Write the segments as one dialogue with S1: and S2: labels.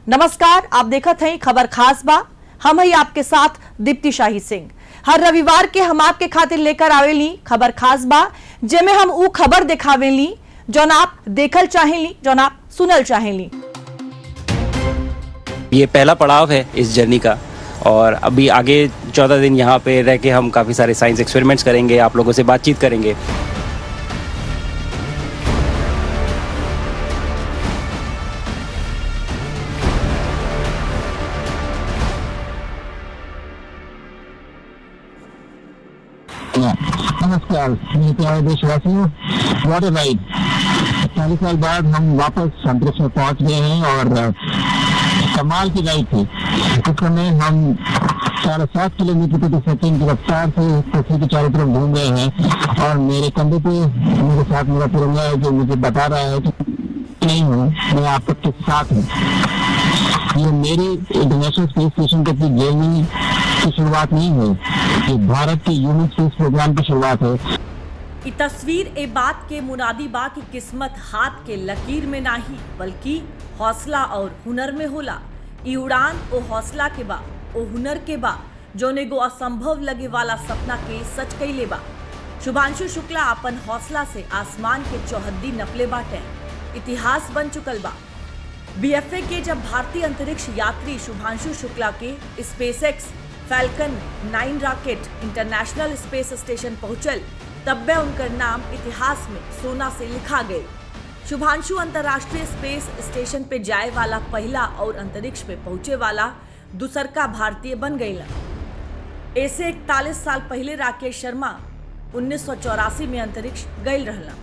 S1: नमस्कार, आप देखत हैं खबर खास बा। हम ही आपके साथ दीप्ति शाही सिंह। हर रविवार के हम आपके खातिर लेकर आवेली खबर खास बा, जेमे हम ऊ खबर दिखावेली जौन आप देखल चाहेली, जौन आप सुनल चाहेली।
S2: ये पहला पड़ाव है इस जर्नी का और अभी आगे 14 दिन यहाँ पे रह के हम काफ़ी सारे साइंस एक्सपेरिमेंट्स करेंगे, आप लोगों से बातचीत करेंगे।
S3: नमस्कार मेरे प्यारे देशवासियों, व्हाट अ राइड। 40 साल बाद हम वापस अंतरिक्ष में पहुंच गए हैं और कमाल की राइड थी। इस समय हम 7.5 किलोमीटर प्रति सेकंड की रफ्तार से पृथ्वी के चारों तरफ घूम रहे हैं और मेरे कंधे पे मेरे साथ मेरा तिरंगा है जो मुझे बता रहा है कि नहीं हूँ, मैं आप सबके साथ हूँ। ये मेरी इंटरनेशनल स्पेस स्टेशन तक की जर्नी की शुरुआत नहीं है, ये भारत के ह्यूमन स्पेस प्रोग्राम की शुरुआत है।
S1: ये तस्वीर ए बात के मुनादी बा की किस्मत हाथ के लकीर में नाही बल्कि हौसला और हुनर में होला। ई उड़ान ओ हौसला के बा, ओ हुनर के बा, जोन एगो असंभव लगे वाला सपना के सच कइले बा। शुभांशु शुक्ला अपन हौसला से आसमान के चौहद्दी नपले बाटे, इतिहास बन चुकल बा। बीएफए के जब भारतीय अंतरिक्ष यात्री शुभांशु शुक्ला के SpaceX falcon 9 rocket international space station पहुंचल, तब उनकर नाम इतिहास में सोना से लिखा गए। शुभांशु अंतर्राष्ट्रीय स्पेस स्टेशन पे जाए वाला पहला और अंतरिक्ष पे पहुंचे वाला दूसरका भारतीय बन गई। ऐसे 41 साल पहले राकेश शर्मा 1984 में अंतरिक्ष गई रहला।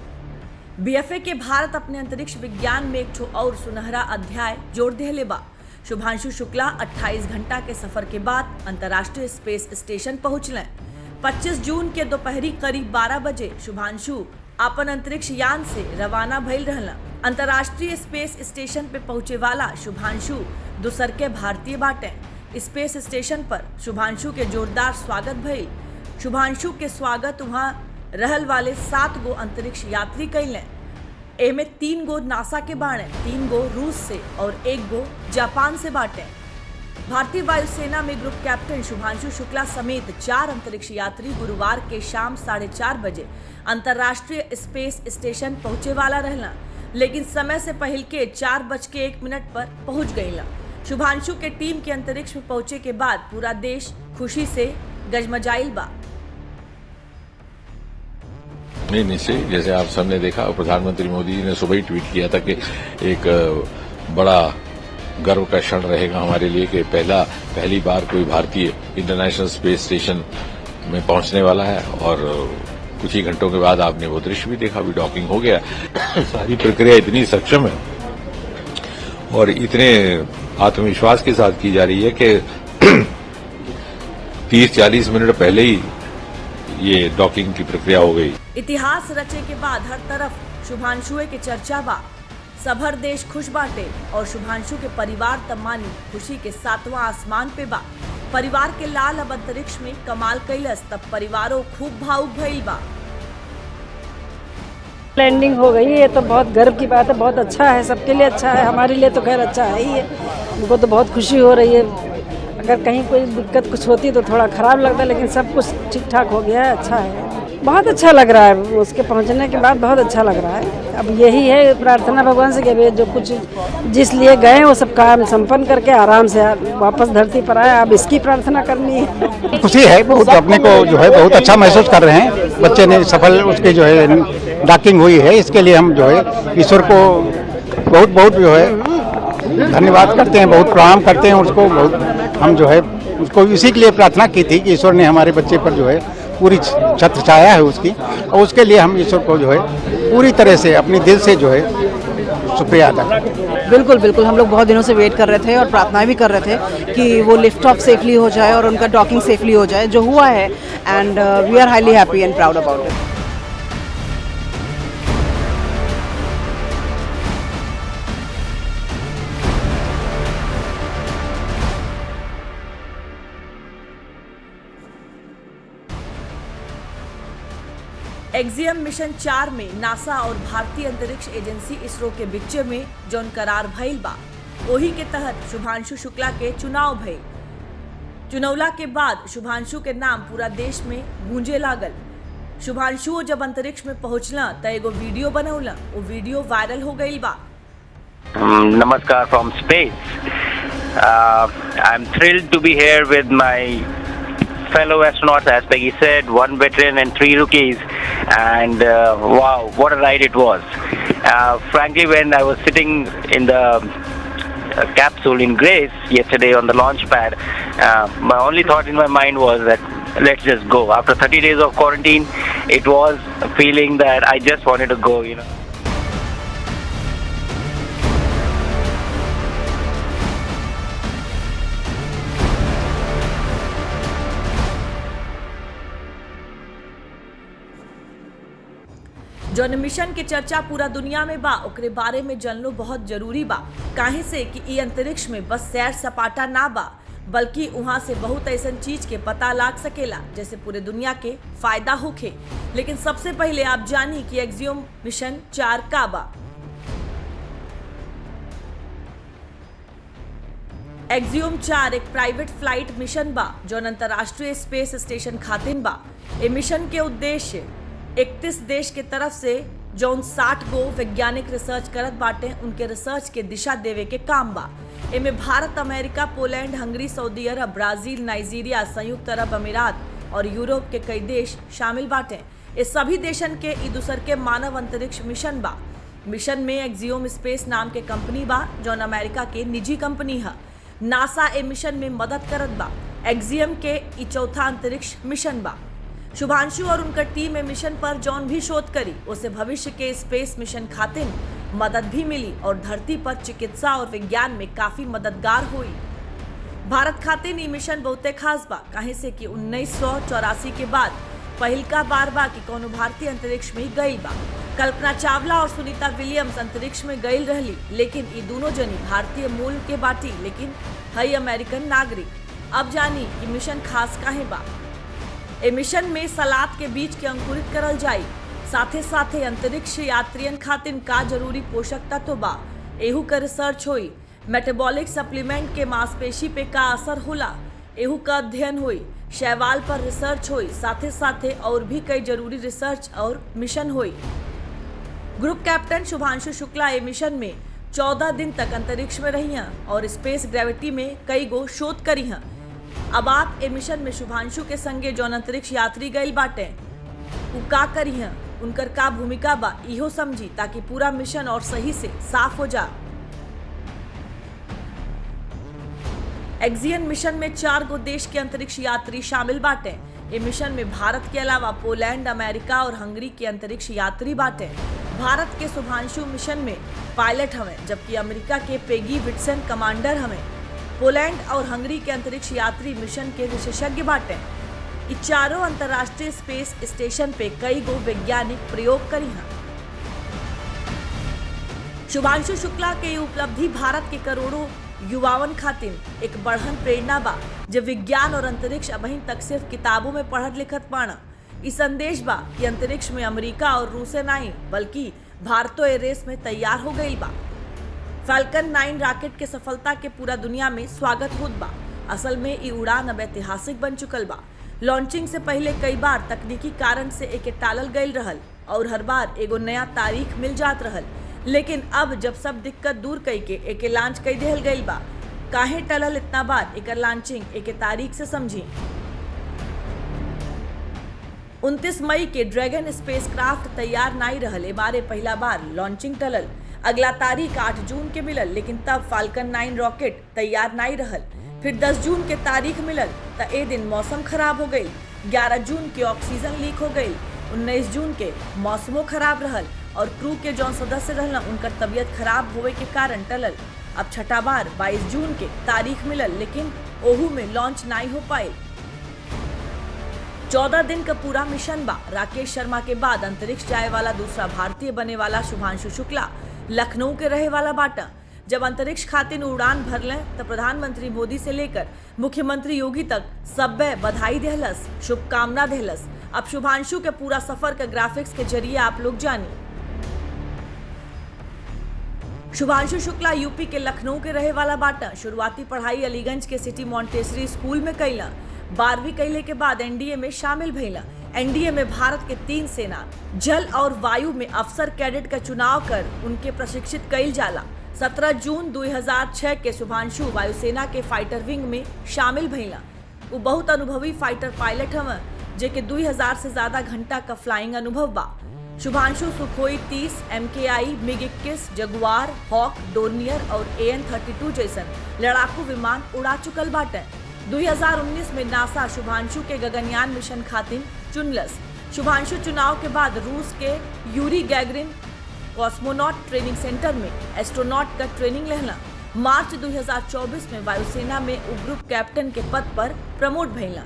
S1: बीएफए के भारत अपने अंतरिक्ष विज्ञान में एक और सुनहरा अध्याय जोड़ देले बा। शुभांशु शुक्ला 28 घंटा के सफर के बाद अंतर्राष्ट्रीय स्पेस स्टेशन पहुंचले। 25 जून के दोपहरी करीब 12 बजे शुभांशु अपन अंतरिक्ष यान से रवाना भइल रहला। अंतर्राष्ट्रीय स्पेस स्टेशन पे पहुंचे वाला शुभांशु दूसरके भारतीय बाटे। स्पेस स्टेशन पर शुभांशु के जोरदार स्वागत भइल। शुभांशु के स्वागत वहां रहल वाले 7 गो अंतरिक्ष यात्री कइले। एमे 3 गो नासा के बाणे, 3 गो रूस से और 1 गो जापान से बाटे। भारतीय वायुसेना में ग्रुप कैप्टन शुभांशु शुक्ला समेत 4 अंतरिक्ष यात्री गुरुवार के शाम 4:30 बजे अंतर्राष्ट्रीय स्पेस स्टेशन पहुंचे वाला रहला, लेकिन समय से पहले के 4:01 पर पहुंच गईला। शुभांशु के टीम के अंतरिक्ष में पहुंचे के बाद पूरा देश खुशी से गजमजाइल बा।
S4: नहीं, निश्चय, जैसे आप सबने देखा, प्रधानमंत्री मोदी जी ने सुबह ही ट्वीट किया था कि एक बड़ा गर्व का क्षण रहेगा हमारे लिए कि पहली बार कोई भारतीय इंटरनेशनल स्पेस स्टेशन में पहुंचने वाला है। और कुछ ही घंटों के बाद आपने वो दृश्य भी देखा, अभी डॉकिंग हो गया। सारी प्रक्रिया इतनी सक्षम है और इतने आत्मविश्वास के साथ की जा रही है कि 30-40 मिनट पहले ही ये डॉकिंग की प्रक्रिया हो गई।
S1: इतिहास रचे के बाद हर तरफ शुभांशु के चर्चा बा। सभर देश खुश बाटे और शुभांशु के परिवार तमानी खुशी के 7वां आसमान पे बा। परिवार के लाल अब अंतरिक्ष में कमाल कैलस, तब परिवारों खूब भावुक भइल बा।
S5: लैंडिंग हो गई, ये तो बहुत गर्व की बात है, बहुत अच्छा है, सबके लिए अच्छा है, हमारे लिए तो खैर अच्छा है ही है। हमको तो बहुत खुशी हो रही है। अगर कहीं कोई दिक्कत कुछ होती तो थोड़ा खराब लगता, लेकिन सब कुछ ठीक ठाक हो गया है, अच्छा है, बहुत अच्छा लग रहा है। उसके पहुंचने के बाद बहुत अच्छा लग रहा है। अब यही है प्रार्थना भगवान से कि जो कुछ जिस लिए गए वो सब काम संपन्न करके आराम से वापस धरती पर आए। अब इसकी प्रार्थना करनी है।
S6: खुशी है बहुत, अपने को जो है बहुत अच्छा महसूस कर रहे हैं। बच्चे ने सफल उसके जो है डॉकिंग हुई है, इसके लिए हम जो है ईश्वर को बहुत बहुत जो है धन्यवाद करते हैं, बहुत प्रणाम करते हैं उसको। बहुत हम जो है उसको इसी के लिए प्रार्थना की थी कि ईश्वर ने हमारे बच्चे पर जो है पूरी छत्र छाया है उसकी, और उसके लिए हम ईश्वर को जो है पूरी तरह से अपने दिल से जो है शुक्रिया अदा करते हैं।
S7: बिल्कुल बिल्कुल, हम लोग बहुत दिनों से वेट कर रहे थे और प्रार्थना भी कर रहे थे कि वो लिफ्ट ऑफ सेफली हो जाए और उनका डॉकिंग सेफली हो जाए, जो हुआ है। And we are highly happy and proud about it.
S1: Axiom mission 4 में नासा और भारतीय अंतरिक्ष एजेंसी इसरो के बीच में जौन करार भइल बा, वही के तहत शुभांशु शुक्ला के चुनाव भई। चुनौला के बाद शुभांशु के नाम पूरा देश में गूंजे लागल। शुभांशु जब अंतरिक्ष में पहुंचला त एगो वीडियो बनौला, वो वीडियो वायरल हो गई बा।
S8: Namaskar from space. I'm thrilled to be here with my fellow astronauts, as Peggy said, 1 veteran and 3 rookies, and wow, what a ride it was. Frankly, when I was sitting in the capsule in Grace yesterday on the launch pad, my only thought in my mind was that let's just go. After 30 days of quarantine, it was a feeling that I just wanted to go, you know.
S1: जौन mission के चर्चा पूरा दुनिया में बा ओकरे बारे में जानलो बहुत जरूरी बा। काहे से कि ई अंतरिक्ष में बस सैर सपाटा ना बा, बल्कि वहाँ से बहुत ऐसन चीज के पता लाग सकेला जैसे पूरे दुनिया के फायदा होखे। लेकिन सबसे पहले आप जानी कि एक्सियोम मिशन 4 का बा। एक्सियोम 4 एक प्राइवेट फ्लाइट मिशन बा जौन अंतर्राष्ट्रीय स्पेस स्टेशन खातिन बा। ए मिशन के उद्देश्य 31 देश के तरफ से जौन 60 गो वैज्ञानिक रिसर्च करत बाटे उनके रिसर्च के दिशा देवे के काम बा। एमे भारत, अमेरिका, पोलैंड, हंगरी, सऊदी अरब, ब्राजील, नाइजीरिया, संयुक्त अरब अमीरात और यूरोप के कई देश शामिल बाटे। इस सभी देशन के ई दूसर के मानव अंतरिक्ष मिशन बा। मिशन में एक्सियोम स्पेस नाम के कंपनी बा जौन अमेरिका के निजी कंपनी है। नासा ए मिशन में मदद करत बा। एक्सियोम के ई चौथा अंतरिक्ष मिशन बा। शुभांशु और उनका टीम ए मिशन पर जौन भी शोध करी उसे भविष्य के स्पेस मिशन खातिर मदद भी मिली और धरती पर चिकित्सा और विज्ञान में काफी मददगार हुई। भारत खातिर ई मिशन बहुते खास बा, काहे से कि 1984 के बाद पहिलका बार बा कि कोनो भारतीय अंतरिक्ष में गई बा। कल्पना चावला और सुनीता विलियम्स अंतरिक्ष में गई रहली, लेकिन ई दोनों जनी भारतीय मूल के बाटी, लेकिन हई अमेरिकन नागरिक। अब जानी कि मिशन खास काहे बा। ए मिशन में सलाद के बीज के अंकुरित करल जाई, साथे साथे अंतरिक्ष यात्रियन खातिर का जरूरी पोषक तत्व बा एहू का रिसर्च होई। मेटाबॉलिक सप्लीमेंट के मांसपेशी पे का असर होला एहू का अध्ययन होई। शैवाल पर रिसर्च होई, साथे साथे और भी कई जरूरी रिसर्च और मिशन होई। ग्रुप कैप्टन शुभांशु शुक्ला ए मिशन में 14 दिन तक अंतरिक्ष में रही हैं और स्पेस ग्रेविटी में कई गो शोध करी हैं। अब आप ए मिशन में शुभांशु के संगे जौन अंतरिक्ष यात्री गइल बाटे उ का करी हैं, उनकर का भूमिका बा इहो समझी, ताकि पूरा मिशन और सही से साफ हो जा। एक्सियन मिशन में 4 गो देश के अंतरिक्ष यात्री शामिल बाटे। ए मिशन में भारत के अलावा पोलैंड, अमेरिका और हंगरी के अंतरिक्ष यात्री बाटे। भारत के शुभांशु मिशन में पायलट हवे, जबकि अमेरिका के पेगी विटसन कमांडर हवे। पोलैंड और हंगरी के अंतरिक्ष यात्री मिशन के विशेषज्ञ बाटे। ये चारों अंतर्राष्ट्रीय स्पेस स्टेशन पे कई गो वैज्ञानिक प्रयोग करी हैं। शुभांशु शुक्ला के उपलब्धि भारत के करोड़ों युवावन खातिर एक बढ़न प्रेरणा बा, जब विज्ञान और अंतरिक्ष अभी तक सिर्फ किताबों में पढ़त लिखत पाना। इस संदेश बा कि अंतरिक्ष में अमेरिका और रूसे नहीं बल्कि भारतो ए रेस में तैयार हो गई बा। फैल्कन 9 रॉकेट के सफलता के पूरा दुनिया में स्वागत होत बा। असल में ये उड़ान अब ऐतिहासिक बन चुकल बा। लॉन्चिंग से पहले कई बार तकनीकी कारण से एके टालल गईल रहल और हर बार एगो नया तारीख मिल जात रहल, लेकिन अब जब सब दिक्कत दूर कई के एके लॉन्च कई देहल गईल बा। काहे टलल इतना बार एकर लॉन्चिंग एके तारीख से समझी। 29 मई के ड्रैगन स्पेसक्राफ्ट तैयार नहीं रहल, ए बारे पहला बार लॉन्चिंग टलल। अगला तारीख 8 जून के मिलल, लेकिन तब फाल्कन 9 रॉकेट तैयार नहीं रहल। फिर 10 जून के तारीख मिलल त ए दिन मौसम खराब हो गई। 11 जून के ऑक्सीजन लीक हो गई। 19 जून के मौसमों खराब रहल और क्रू के जौन सदस्य रहल उनकर तबीयत खराब होवे के कारण टलल। अब छठा बार 22 जून के तारीख मिलल, लेकिन ओहू में लॉन्च नहीं हो पाए। 14 दिन का पूरा मिशन बा। राकेश शर्मा के बाद अंतरिक्ष जाए वाला दूसरा भारतीय बने वाला शुभांशु शुक्ला लखनऊ के रहे वाला बाटा। जब अंतरिक्ष खातिर उड़ान भरले तो प्रधानमंत्री मोदी से लेकर मुख्यमंत्री योगी तक सब्बे बधाई देहलस, शुभकामना देहलस। अब शुभांशु के पूरा सफर का ग्राफिक्स के जरिए आप लोग जानिए। शुभांशु शुक्ला यूपी के लखनऊ के रहे वाला बाटा। शुरुआती पढ़ाई अलीगंज के सिटी मॉन्टेसरी स्कूल में कैला। 12वीं कैले के बाद एनडीए में शामिल भइला। एनडीए में भारत के 3 सेना जल और वायु में अफसर कैडेट का चुनाव कर उनके प्रशिक्षित कैल जाला। 17 जून 2006 के शुभांशु वायुसेना के फाइटर विंग में शामिल भइला। वो बहुत अनुभवी फाइटर पायलट हवन जेके 2000 से ज्यादा घंटा का फ्लाइंग अनुभव बा। Shubhanshu Sukhoi 30, MKI, MiG-21, Jaguar, Hawk, Dornier और AN-32 जैसन लड़ाकू विमान उड़ा चुकल बाटे। 2019 में नासा शुभांशु के गगनयान मिशन खातिर चुनलस। शुभांशु चुनाव के बाद रूस के Yuri Gagarin cosmonaut training centre में एस्ट्रोनॉट का ट्रेनिंग लेहला। मार्च 2024 में वायुसेना में उपग्रुप कैप्टन के पद पर प्रमोट भइला।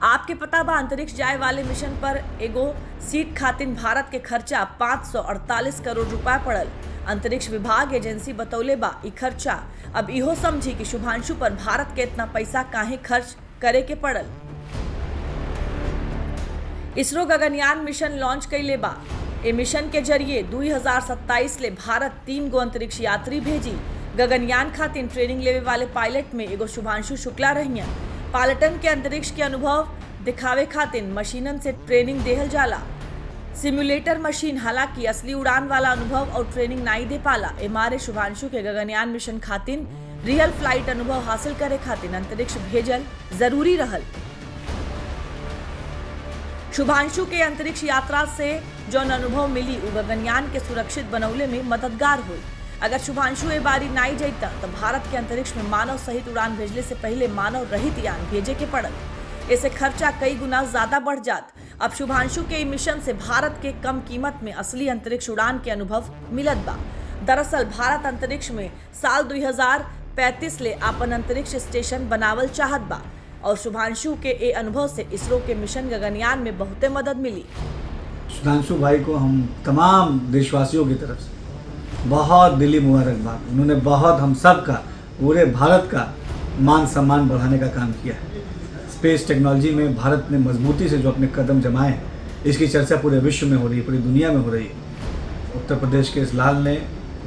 S1: आपके पता बा अंतरिक्ष जाए वाले मिशन पर एगो सीट खातिर भारत के खर्चा 548 करोड़ रुपया पड़ल। अंतरिक्ष विभाग एजेंसी बतौले बा ई खर्चा अब इहो समझी कि शुभांशु पर भारत के इतना पैसा काहे खर्च करे के पड़ल। इसरो गगनयान मिशन लॉन्च कैले बा। ए मिशन के जरिए 2027 ले भारत 3 गो अंतरिक्ष यात्री भेजी। गगनयान खातिर ट्रेनिंग लेवे वाले पायलट में एगो शुभांशु शुक्ला रहिया। पायलटन के अंतरिक्ष के अनुभव दिखावे खातिर मशीनन से ट्रेनिंग देहल जाला। सिमुलेटर मशीन हालांकि असली उड़ान वाला अनुभव और ट्रेनिंग नहीं दे पाला। एमारे शुभांशु के गगनयान मिशन खातिर रियल फ्लाइट अनुभव हासिल करे खातिर अंतरिक्ष भेजल जरूरी रहल। शुभांशु के अंतरिक्ष यात्रा से जौन अनुभव मिली उ गगनयान के सुरक्षित बनौले में मददगार हुई। अगर शुभांशु ए बारी नहीं जाता तो भारत के अंतरिक्ष में मानव सहित उड़ान भेजले से पहले मानव रहित यान भेजे के पड़ल। इससे खर्चा कई गुना ज्यादा बढ़ जात। अब शुभांशु के मिशन से भारत के कम कीमत में असली अंतरिक्ष उड़ान के अनुभव मिलत बा। दरअसल भारत अंतरिक्ष में साल 2035 ले अपन अंतरिक्ष स्टेशन बनावल चाहत बा और शुभांशु के ए अनुभव से इसरो के मिशन गगनयान में बहुते मदद मिली।
S9: शुभांशु भाई को हम तमाम देशवासियों की तरफ से बहुत दिली मुबारकबाद। उन्होंने बहुत हम सब का, पूरे भारत का मान सम्मान बढ़ाने का काम किया है। स्पेस टेक्नोलॉजी में भारत ने मजबूती से जो अपने कदम जमाए हैं, इसकी चर्चा पूरे विश्व में हो रही है, पूरी दुनिया में हो रही है। उत्तर प्रदेश के इस लाल ने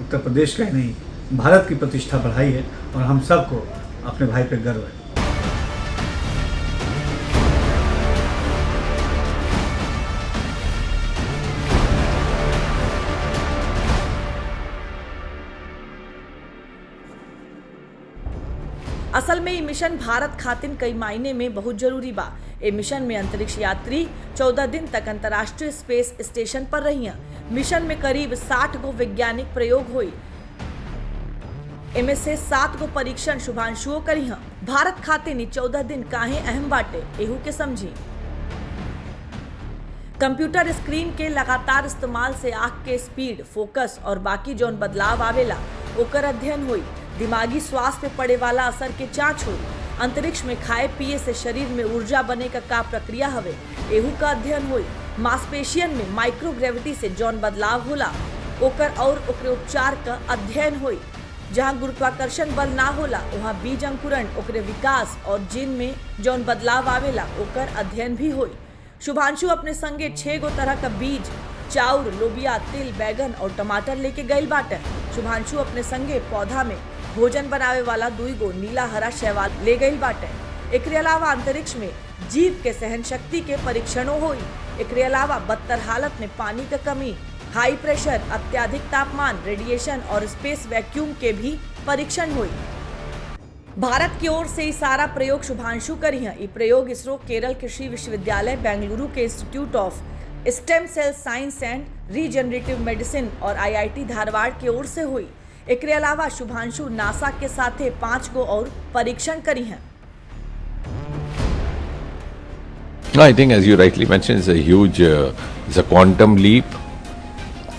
S9: उत्तर प्रदेश का ही नहीं भारत की प्रतिष्ठा बढ़ाई है और हम सबको अपने भाई पे गर्व है।
S1: असल में ये मिशन भारत खातिर कई मायने में बहुत जरूरी बा। ए मिशन में अंतरिक्ष यात्री 14 दिन तक अंतर्राष्ट्रीय स्पेस स्टेशन पर रहिया। मिशन में करीब 60 गो वैज्ञानिक प्रयोग हुई। इनमें से 7 गो परीक्षण शुभांशुओं करिहा। भारत खातिर 14 दिन काहे अहम बाटे एहू के समझी। कंप्यूटर स्क्रीन के लगातार इस्तेमाल से आंख के स्पीड, फोकस और बाकी जौन बदलाव आवेला ओकर अध्ययन हुई। दिमागी स्वास्थ्य पे पड़े वाला असर के जांच हुई। अंतरिक्ष में खाए पिए से शरीर में ऊर्जा बने का प्रक्रिया हवे एहू का अध्ययन हुई। मांसपेशियन में माइक्रोग्रेविटी से जौन बदलाव होला ओकर और ओकरे उपचार का अध्ययन हुई। जहां गुरुत्वाकर्षण बल ना होला वहां बीज अंकुरण, ओकरे विकास और जीन में जौन बदलाव आवेला ओकर अध्ययन भी हुई। शुभांशु अपने संगे 6 गो तरह का बीज, चाउर, लोबिया, तिल, बैगन और टमाटर लेके गइल बाटे। शुभांशु अपने संगे पौधा में भोजन बनावे वाला 2 गो नीला हरा शैवाल ले गइल बाटे। एकरे अलावा अंतरिक्ष में जीव के सहन शक्ति के परीक्षणों हुई। एकरे अलावा बदतर हालत में पानी का कमी, हाई प्रेशर, अत्याधिक तापमान, रेडिएशन और स्पेस वैक्यूम के भी परीक्षण हुई। भारत की ओर से ये सारा प्रयोग शुभांशु करी है। ये प्रयोग इसरो, केरल कृषि विश्वविद्यालय, बेंगलुरु के institute of stem cell science and regenerative medicine और IIT धारवाड़ की ओर से हुई। एकरे अलावा शुभांशु नासा के साथे 5 गो और परीक्षण करी हैं।
S4: I think, as you rightly mentioned, it's a huge, it's a quantum leap,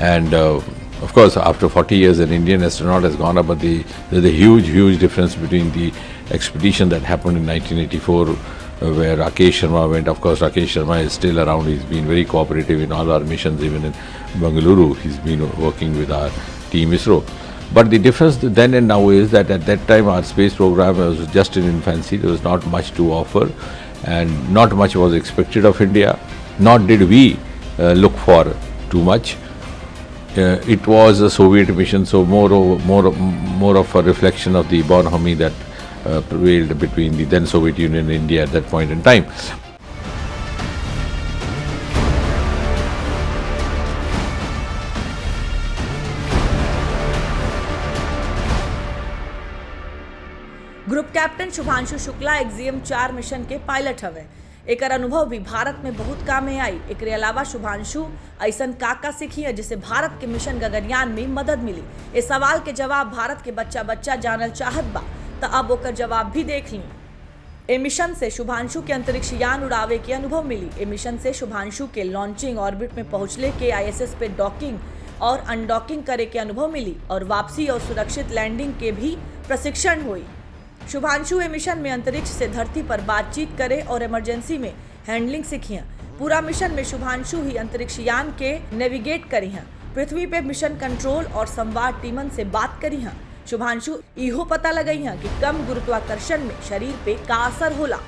S4: and of course, after 40 years, an Indian astronaut has gone up. But there's a huge difference between the expedition that happened in 1984, where Rakesh Sharma went. Of course, Rakesh Sharma is still around. He's been very cooperative in all our missions, even in Bengaluru. He's been working with our team ISRO. But the difference then and now is that at that time our space program was just in infancy. There was not much to offer, and not much was expected of India. Nor did we look for too much. it was a Soviet mission, so more of a reflection of the bonhomie that prevailed between the then Soviet Union and India at that point in time.
S1: Group captain Shubhanshu Shukla axiom 4 mission के pilot हवे। एकर अनुभव भी भारत में बहुत कामे आई। एकरे अलावा शुभांशु ऐसन का सीखी है जिसे भारत के मिशन गगनयान में मदद मिली। इस सवाल के जवाब भारत के बच्चा जानल चाहत बा, तो अब ओकर जवाब भी देख ली। ए मिशन से शुभांशु के अंतरिक्ष यान उड़ावे के अनुभव मिली। ए मिशन से शुभांशु के लॉन्चिंग, ऑर्बिट में पहुंचले के, ISS पे डॉकिंग और अनडॉकिंग करे के अनुभव मिली और वापसी और सुरक्षित लैंडिंग के भी प्रशिक्षण हुई। शुभांशु ए मिशन में अंतरिक्ष से धरती पर बातचीत करे और इमरजेंसी में हैंडलिंग सीखियां। पूरा मिशन में शुभांशु ही अंतरिक्ष यान के नेविगेट करी हैं। पृथ्वी पे मिशन कंट्रोल और संवाद टीमन से बात करी हैं। शुभांशु इहो पता लगई हैं कि कम गुरुत्वाकर्षण में शरीर पे का असर होला।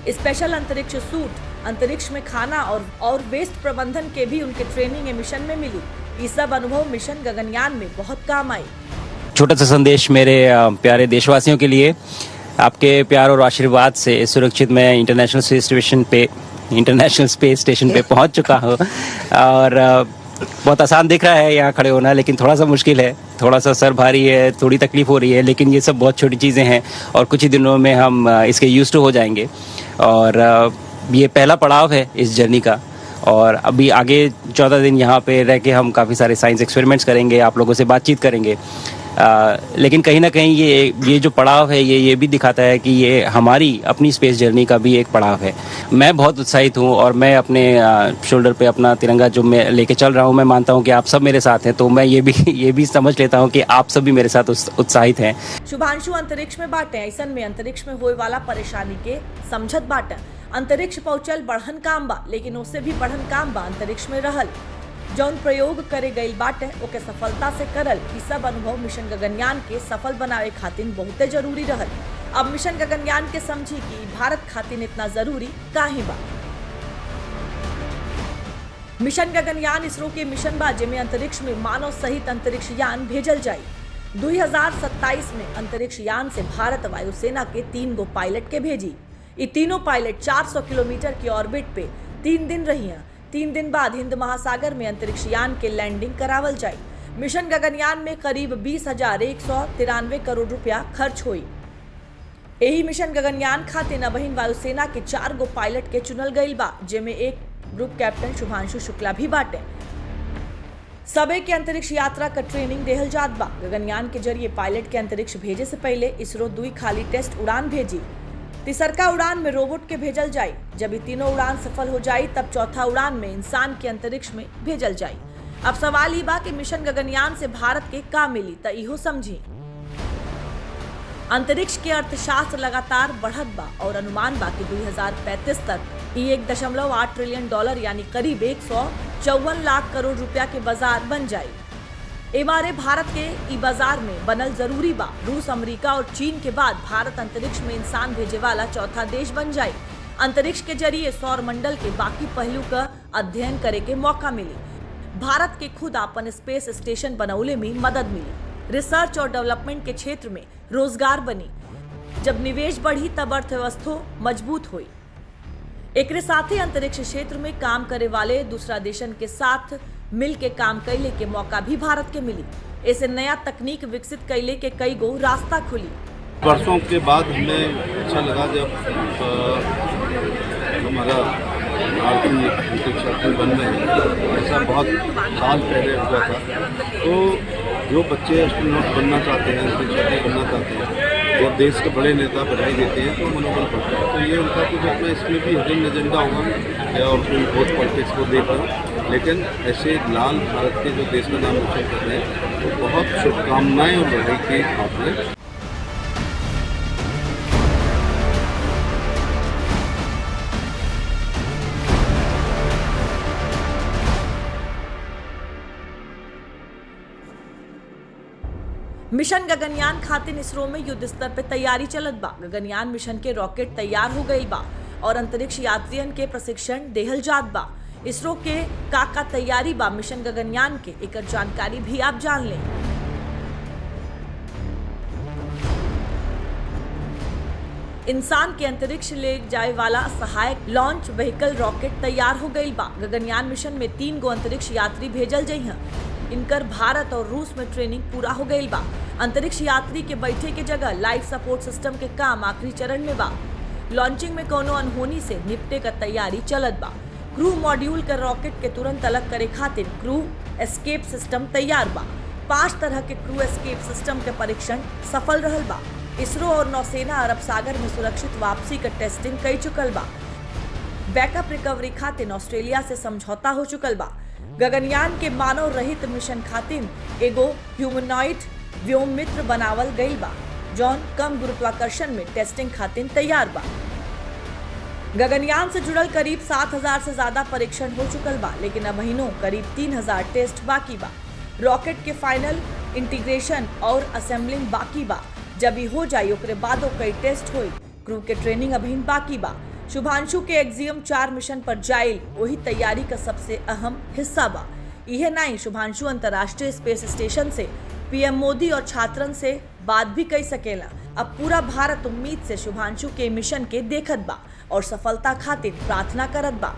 S1: स्पेशल अंतरिक्ष सूट, अंतरिक्ष में खाना और वेस्ट प्रबंधन के भी उनके ट्रेनिंग ए मिशन में मिली। ये सब अनुभव मिशन गगनयान में बहुत काम आई।
S2: छोटा सा संदेश मेरे प्यारे देशवासियों के लिए, आपके प्यार और आशीर्वाद से सुरक्षित मैं इंटरनेशनल स्पेस स्टेशन पे पहुंच चुका हूं और बहुत आसान दिख रहा है यहाँ खड़े होना, लेकिन थोड़ा सा मुश्किल है, थोड़ा सा सर भारी है, थोड़ी तकलीफ हो रही है, लेकिन ये सब बहुत छोटी चीज़ें हैं और कुछ ही दिनों में हम इसके यूज्ड टू हो जाएंगे। और ये पहला पड़ाव है इस जर्नी का और अभी आगे 14 दिन यहाँ पे रह के हम काफ़ी सारे साइंस एक्सपेरिमेंट्स करेंगे, आप लोगों से बातचीत करेंगे। लेकिन कहीं ना कहीं ये जो पड़ाव है ये भी दिखाता है कि ये हमारी अपनी स्पेस जर्नी का भी एक पड़ाव है। मैं बहुत उत्साहित हूँ और मैं अपने शोल्डर पे अपना तिरंगा जो मैं लेके चल रहा हूँ, मैं मानता हूँ कि आप सब मेरे साथ हैं, तो मैं ये भी समझ लेता हूँ कि आप सब भी मेरे साथ उत्साहित हैं।
S1: शुभांशु अंतरिक्ष में बाटे, ऐसन में अंतरिक्ष में होए वाला परेशानी के समझत बाटे। अंतरिक्ष पहुंचल बढ़न काम बा, लेकिन उससे भी बढ़न काम बा अंतरिक्ष में रहल। जौन प्रयोग करे गईल बाटे ओके सफलता से करल। ई सब अनुभव मिशन गगनयान के सफल बनावे खातिर बहुते जरूरी रहल। अब मिशन गगनयान के समझी कि भारत खातिर इतना जरूरी काहे बा। मिशन गगनयान इसरो के मिशन बा जेमे अंतरिक्ष में मानव सहित अंतरिक्ष यान भेजल जाई। 2027 में अंतरिक्ष यान से भारत वायुसेना के 3 गो पायलट के भेजी। ये तीनों पायलट 400 किलोमीटर की ऑर्बिट पे 3 दिन रही हैं। 3 दिन बाद हिंद महासागर में अंतरिक्ष यान के लैंडिंग करावल जाए। मिशन गगनयान में करीब 20,193 करोड़ रुपया खर्च हुई। यही मिशन गगनयान खातिर अबहिन वायुसेना के 4 गो पायलट के चुनल गईल बा, जेमे एक ग्रुप कैप्टन शुभांशु शुक्ला भी बाटे। सबे के अंतरिक्ष यात्रा का ट्रेनिंग देहल जात बा। गगनयान के जरिए पायलट के अंतरिक्ष भेजे से पहले इसरो 2 खाली टेस्ट उड़ान भेजी। तीसरका उड़ान में रोबोट के भेजल जाए। जब ये तीनों उड़ान सफल हो जाए तब चौथा उड़ान में इंसान के अंतरिक्ष में भेजल जाए। अब सवाल ये बा कि मिशन गगनयान से भारत के का मिली, त इहो समझी। अंतरिक्ष के अर्थशास्त्र लगातार बढ़त बा और अनुमान बा कि 2035 तक ये $1.8 ट्रिलियन यानी करीब 154 लाख करोड़ रुपया के बाजार बन जाए। एमारे भारत के ई बाजार में बनल जरूरी बा। रूस, अमेरिका और चीन के बाद भारत अंतरिक्ष में इंसान भेजे वाला चौथा देश बन जाए। अंतरिक्ष के जरिए सौर मंडल के बाकी पहलू का अध्ययन करे के मौका मिली। भारत के खुद अपन स्पेस स्टेशन बनौले में मदद मिली। रिसर्च और डेवलपमेंट के क्षेत्र में रोजगार बनी। जब निवेश बढ़ी तब अर्थव्यवस्था मजबूत हुई। एकरे साथ ही अंतरिक्ष क्षेत्र में काम करे वाले दूसरा देशन के साथ मिल के काम कैले के मौका भी भारत के मिली। ऐसे नया तकनीक विकसित कैले के कई गो रास्ता खुली।
S10: वर्षों के बाद हमें अच्छा लगा जब हमारा भारतीय अंतरिक्ष बन रहे हैं। ऐसा बहुत साल पहले हुआ था। तो जो बच्चे एस्ट्रोनॉट बनना चाहते हैं, अंतरिक्ष बनना चाहते हैं, वो देश के बड़े नेता बधाई देते हैं तो मनोबल बढ़ता है। तो ये उनका कुछ अपना इसमें भी हिडन एजेंडा होगा और कोई बहुत पॉलिटिक्स को देखकर, लेकिन ऐसे लाल भारत के जो देश का नाम रोशन कर रहे हैं तो बहुत शुभकामनाएं और बधाई के आपने।
S1: मिशन गगनयान खातिर इसरो में युद्ध स्तर पे तैयारी चलत बा। गगनयान मिशन के रॉकेट तैयार हो गई बा और अंतरिक्ष यात्रियन के प्रशिक्षण देहल जात बा। इसरो के का तैयारी बा मिशन गगनयान के एकर जानकारी भी आप जान लें। इंसान के अंतरिक्ष ले जाए वाला सहायक लॉन्च व्हीकल रॉकेट तैयार हो गई बा। गगनयान मिशन में 3 गो अंतरिक्ष यात्री भेजल जाइ हैं। इनकर भारत और रूस में ट्रेनिंग पूरा हो गई बा। अंतरिक्ष यात्री के बैठे के जगह लाइफ सपोर्ट सिस्टम के काम आखिरी चरण में बा। लॉन्चिंग में कोनो अनहोनी से निपटे का तैयारी चलत बा। क्रू मॉड्यूल कर रॉकेट के तुरंत अलग करे खातिर क्रू एस्केप सिस्टम तैयार बा। 5 तरह के क्रू एस्केप सिस्टम के परीक्षण सफल रहल बा। इसरो और नौसेना अरब सागर में सुरक्षित वापसी का टेस्टिंग कई चुकल बा। बैकअप रिकवरी खातिर ऑस्ट्रेलिया से समझौता हो चुकल बा। गगनयान के मानव रहित मिशन खातिर एगो ह्यूमनॉइड व्योम मित्र बनावल गई बा, जौन कम गुरुत्वाकर्षण में टेस्टिंग खातिर तैयार बा। गगनयान से जुड़ल करीब 7,000 से ज्यादा परीक्षण हो चुकल बा, लेकिन अब महीनों करीब 3,000 टेस्ट बाकी बा। रॉकेट के फाइनल इंटीग्रेशन और असेंबलिंग बाकी बा। जब ही हो जाए ओकरे बाद कई टेस्ट होई। क्रू के ट्रेनिंग अभी बाकी बा। शुभांशु के एक्सियम 4 मिशन पर जाइल वही तैयारी का सबसे अहम हिस्सा बा। यह नहीं, शुभांशु अंतर्राष्ट्रीय स्पेस स्टेशन से पीएम मोदी और छात्रन से बात भी कई सकेला। अब पूरा भारत उम्मीद से शुभांशु के मिशन के देखत बा और सफलता खातिर प्रार्थना करत बा।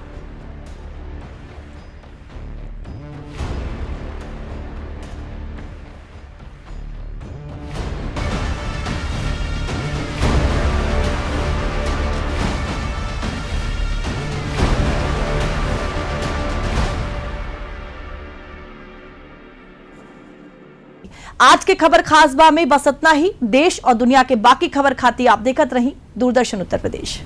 S1: आज के खबर खास बा में बस इतना ही। देश और दुनिया के बाकी खबर खाती आप देखत रही दूरदर्शन उत्तर प्रदेश।